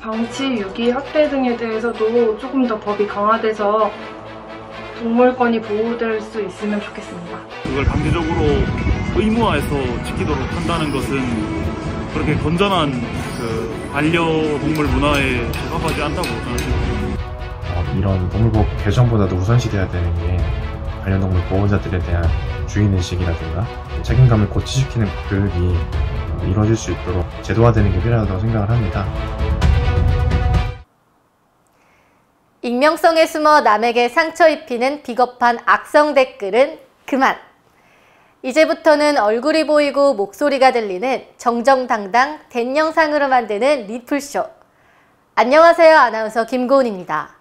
방치, 유기, 학대 등에 대해서도 조금 더 법이 강화돼서 동물권이 보호될 수 있으면 좋겠습니다. 그걸 강제적으로 의무화해서 지키도록 한다는 것은 그렇게 건전한 반려동물 문화에 적합하지 않다고 저는 생각합니다. 이런 동물보호 개정보다도 우선시돼야 되는 게 반려동물 보호자들에 대한 주인의식이라든가 책임감을 고취시키는 교육이 이루어질 수 있도록 제도화되는 게 필요하다고 생각을 합니다. 익명성에 숨어 남에게 상처 입히는 비겁한 악성 댓글은 그만! 이제부터는 얼굴이 보이고 목소리가 들리는 정정당당 된 영상으로 만드는 리플쇼. 안녕하세요. 아나운서 김고은입니다.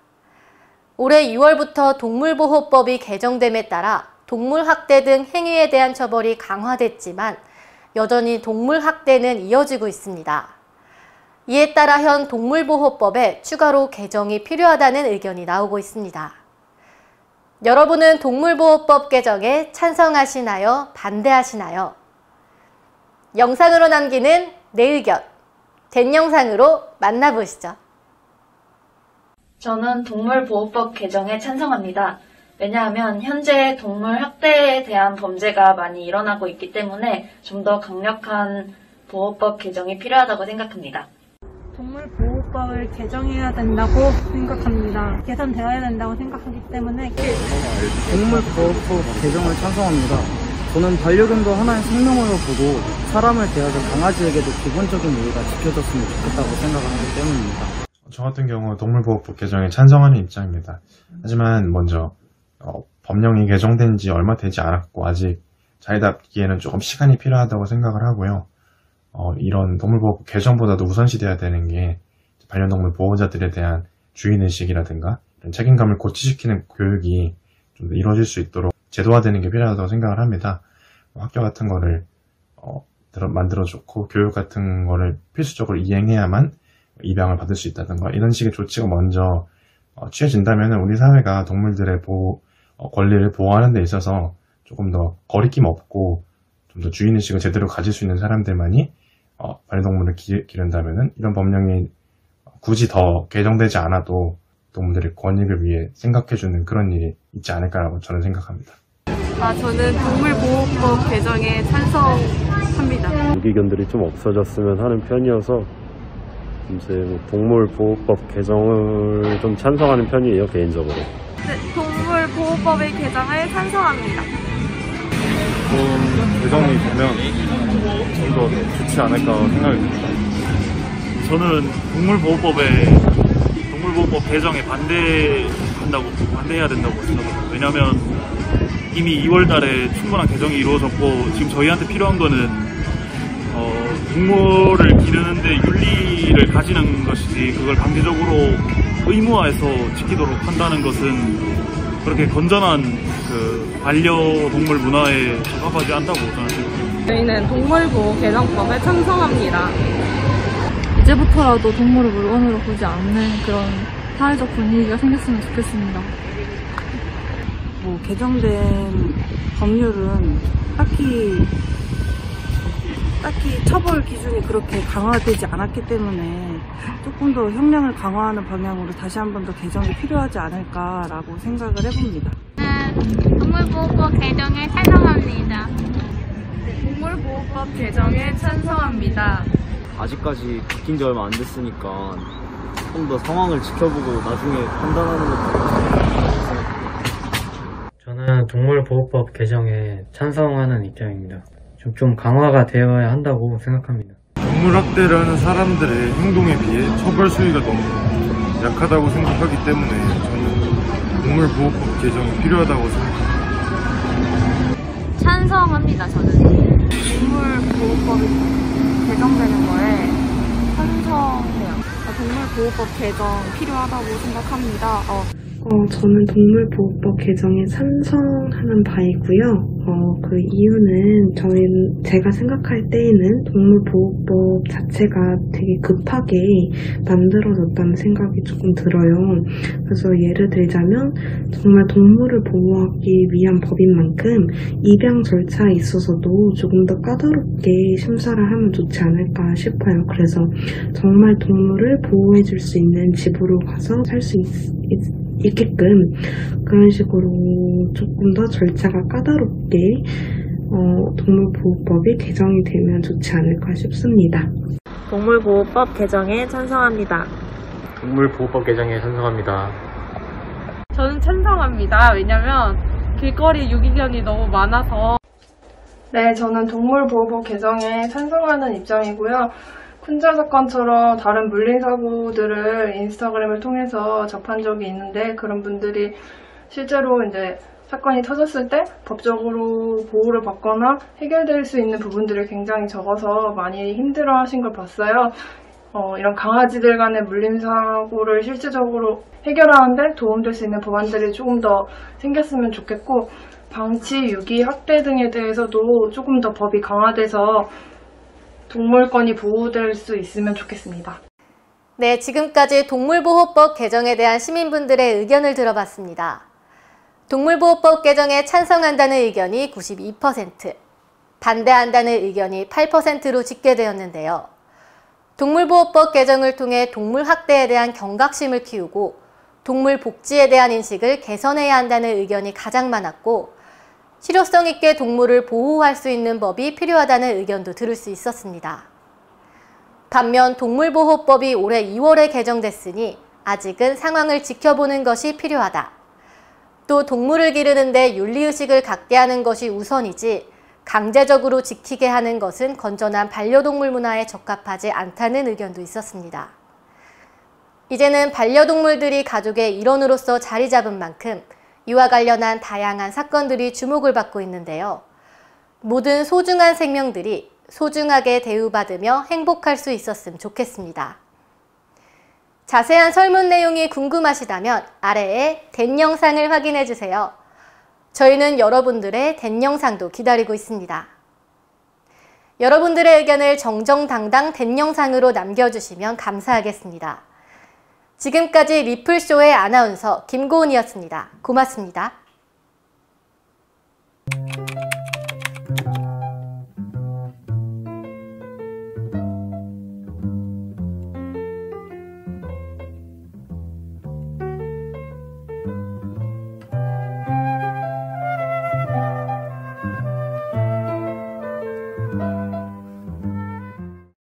올해 6월부터 동물보호법이 개정됨에 따라 동물학대 등 행위에 대한 처벌이 강화됐지만 여전히 동물학대는 이어지고 있습니다. 이에 따라 현 동물보호법에 추가로 개정이 필요하다는 의견이 나오고 있습니다. 여러분은 동물보호법 개정에 찬성하시나요? 반대하시나요? 영상으로 남기는 내 의견, 된 영상으로 만나보시죠. 저는 동물보호법 개정에 찬성합니다. 왜냐하면 현재 동물 학대에 대한 범죄가 많이 일어나고 있기 때문에 좀 더 강력한 보호법 개정이 필요하다고 생각합니다. 동물보호법을 개정해야 된다고 생각합니다. 개선되어야 된다고 생각하기 때문에 동물보호법 개정을 찬성합니다. 저는 반려견도 하나의 생명으로 보고 사람을 대하던 강아지에게도 기본적인 예의가 지켜졌으면 좋겠다고 생각하기 때문입니다. 저 같은 경우 동물보호법 개정에 찬성하는 입장입니다. 하지만 먼저 법령이 개정된 지 얼마 되지 않았고 아직 자리 잡기에는 조금 시간이 필요하다고 생각을 하고요. 이런 동물보호법 개정보다도 우선시돼야 되는 게 반려동물 보호자들에 대한 주인의식이라든가 이런 책임감을 고취시키는 교육이 좀 더 이루어질 수 있도록 제도화되는 게 필요하다고 생각을 합니다. 학교 같은 거를 만들어줬고 교육 같은 거를 필수적으로 이행해야만 입양을 받을 수 있다든가 이런 식의 조치가 먼저 취해진다면 우리 사회가 동물들의 권리를 보호하는 데 있어서 조금 더 거리낌 없고 좀 더 주인의식을 제대로 가질 수 있는 사람들만이 반려동물을 기른다면 이런 법령이 굳이 더 개정되지 않아도 동물들의 권익을 위해 생각해주는 그런 일이 있지 않을까라고 저는 생각합니다. 저는 동물보호법 개정에 찬성합니다. 유기견들이 좀 없어졌으면 하는 편이어서 이제 동물보호법 개정을 좀 찬성하는 편이에요, 개인적으로. 네, 동물보호법의 개정을 찬성합니다. 개정이 되면 좀 더 좋지 않을까 생각이 듭니다. 저는 동물보호법 개정에 반대해야 된다고 생각합니다. 왜냐하면 이미 2월 달에 충분한 개정이 이루어졌고 지금 저희한테 필요한 거는 동물을 기르는데 윤리를 가지는 것이지 그걸 강제적으로 의무화해서 지키도록 한다는 것은 그렇게 건전한 반려동물 문화에 적합하지 않다고 저는 생각합니다. 저희는 동물보호 개정법에 찬성합니다. 이제부터라도 동물을 물건으로 보지 않는 그런 사회적 분위기가 생겼으면 좋겠습니다. 개정된 법률은 딱히 처벌 기준이 그렇게 강화되지 않았기 때문에 조금 더 형량을 강화하는 방향으로 다시 한 번 더 개정이 필요하지 않을까라고 생각을 해봅니다. 동물보호법 개정에 찬성합니다. 동물보호법 개정에 찬성합니다. 아직까지 바뀐 지 얼마 안 됐으니까 조금 더 상황을 지켜보고 나중에 판단하는 것도 저는 동물보호법 개정에 찬성하는 입장입니다. 좀 강화가 되어야 한다고 생각합니다. 동물학대를 하는 사람들의 행동에 비해 처벌 수위가 너무 약하다고 생각하기 때문에 저는 동물보호법 개정이 필요하다고 생각합니다. 찬성합니다. 저는 동물보호법이 개정되는 거에 찬성해요. 동물보호법 개정 필요하다고 생각합니다. 저는 동물보호법 개정에 찬성하는 바이고요. 그 이유는 제가 생각할 때에는 동물보호법 자체가 되게 급하게 만들어졌다는 생각이 조금 들어요. 그래서 예를 들자면 정말 동물을 보호하기 위한 법인 만큼 입양 절차에 있어서도 조금 더 까다롭게 심사를 하면 좋지 않을까 싶어요. 그래서 정말 동물을 보호해줄 수 있는 집으로 가서 살 수 있게끔 그런 식으로 조금 더 절차가 까다롭게 동물보호법이 개정이 되면 좋지 않을까 싶습니다. 동물보호법 개정에 찬성합니다. 동물보호법 개정에 찬성합니다. 저는 찬성합니다. 왜냐면 길거리 유기견이 너무 많아서. 네, 저는 동물보호법 개정에 찬성하는 입장이고요. 쿤자 사건처럼 다른 물리사고들을 인스타그램을 통해서 접한 적이 있는데 그런 분들이 실제로 이제 사건이 터졌을 때 법적으로 보호를 받거나 해결될 수 있는 부분들이 굉장히 적어서 많이 힘들어하신 걸 봤어요. 이런 강아지들 간의 물림사고를 실질적으로 해결하는데 도움될 수 있는 법안들이 조금 더 생겼으면 좋겠고 방치, 유기, 학대 등에 대해서도 조금 더 법이 강화돼서 동물권이 보호될 수 있으면 좋겠습니다. 네, 지금까지 동물보호법 개정에 대한 시민분들의 의견을 들어봤습니다. 동물보호법 개정에 찬성한다는 의견이 92%, 반대한다는 의견이 8%로 집계되었는데요. 동물보호법 개정을 통해 동물학대에 대한 경각심을 키우고 동물 복지에 대한 인식을 개선해야 한다는 의견이 가장 많았고 실효성 있게 동물을 보호할 수 있는 법이 필요하다는 의견도 들을 수 있었습니다. 반면 동물보호법이 올해 2월에 개정됐으니 아직은 상황을 지켜보는 것이 필요하다. 또 동물을 기르는데 윤리의식을 갖게 하는 것이 우선이지 강제적으로 지키게 하는 것은 건전한 반려동물 문화에 적합하지 않다는 의견도 있었습니다. 이제는 반려동물들이 가족의 일원으로서 자리 잡은 만큼 이와 관련한 다양한 사건들이 주목을 받고 있는데요. 모든 소중한 생명들이 소중하게 대우받으며 행복할 수 있었으면 좋겠습니다. 자세한 설문 내용이 궁금하시다면 아래에 댄 영상을 확인해주세요. 저희는 여러분들의 댄 영상도 기다리고 있습니다. 여러분들의 의견을 정정당당 댄 영상으로 남겨주시면 감사하겠습니다. 지금까지 리플쇼의 아나운서 김고은이었습니다. 고맙습니다.